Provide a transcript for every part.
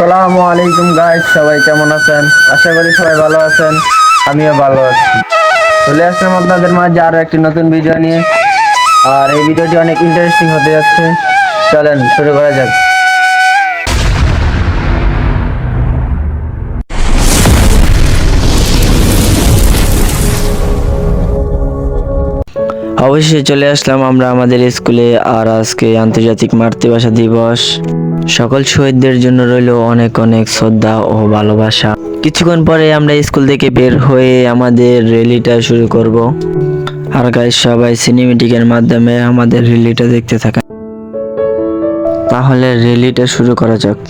আসসালামু আলাইকুম গাইস, সবাই কেমন আছেন? আশা করি সবাই ভালো আছেন। আমিও ভালো আছি। চলে আসলাম আপনাদের মাঝে আরো একটি নতুন ভিডিও নিয়ে। আর এই ভিডিওটি অনেক ইন্টারেস্টিং হতে যাচ্ছে। চলেন শুরু করা যাক। অবশ্যই চলে আসলাম আমরা আমাদের স্কুলে। আর আজকে আন্তর্জাতিক মাতৃভাষা দিবস। সকল শহীদদের জন্য রইল অনেক অনেক শ্রদ্ধা ও ভালোবাসা। কিছুক্ষণ পরে আমরা স্কুল থেকে বের হয়ে আমাদের র্যালিটা শুরু করব। আর গাইস, সবাই সিনেমেটিকের মাধ্যমে আমাদের র্যালিটা দেখতে থাকেন। তাহলে র্যালিটা শুরু করা যাক।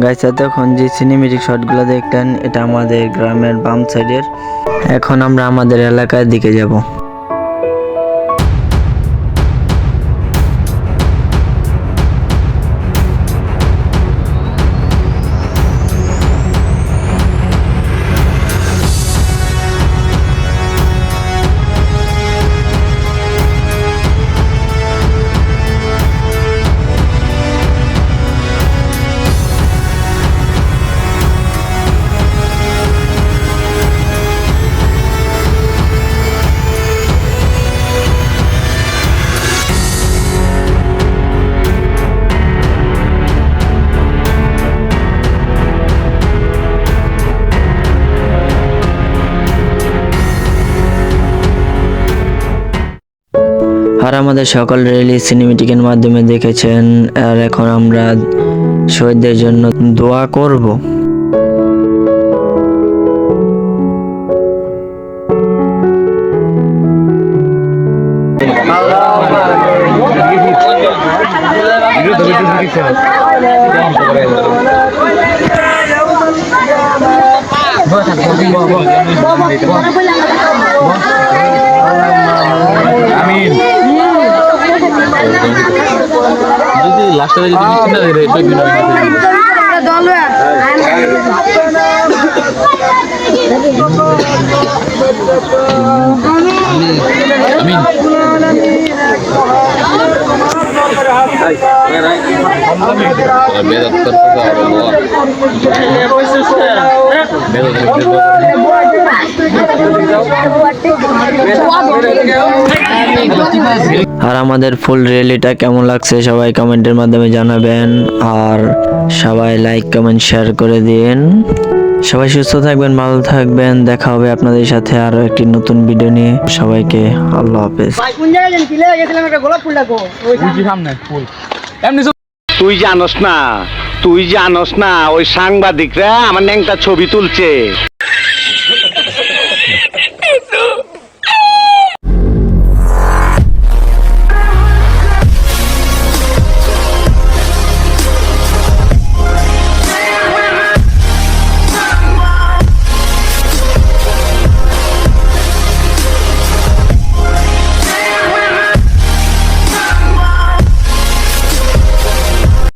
গাইস, এতক্ষণ যে সিনেমেটিক শটগুলো দেখলেন, এটা আমাদের গ্রামের বাম সাইডের। এখন আমরা আমাদের এলাকার দিকে যাব। আর আমাদের সকল র্যালি সিনেমেটিকের মাধ্যমে দেখেছেন। আর এখন আমরা শহীদদের জন্য দোয়া করব। আমিন। যদি লাস্টে যদি মিষ্টি না দেয় এটা কি নয় আমিন। বেদাত করতে আর আমাদের ফুল র্যালিটা কেমন লাগছে সবাই কমেন্টের মাধ্যমে জানাবেন। আর সবাই লাইক কমেন্ট শেয়ার করে দিন। সবাই সুস্থ থাকবেন, ভালো থাকবেন। দেখা হবে আপনাদের সাথে আরো একটি নতুন ভিডিও নিয়ে। সবাইকে আল্লাহ হাফেজ। তুই জানোস না ওই সাংবাদিকরা আমার ন্যাংটা ছবি তুলছে।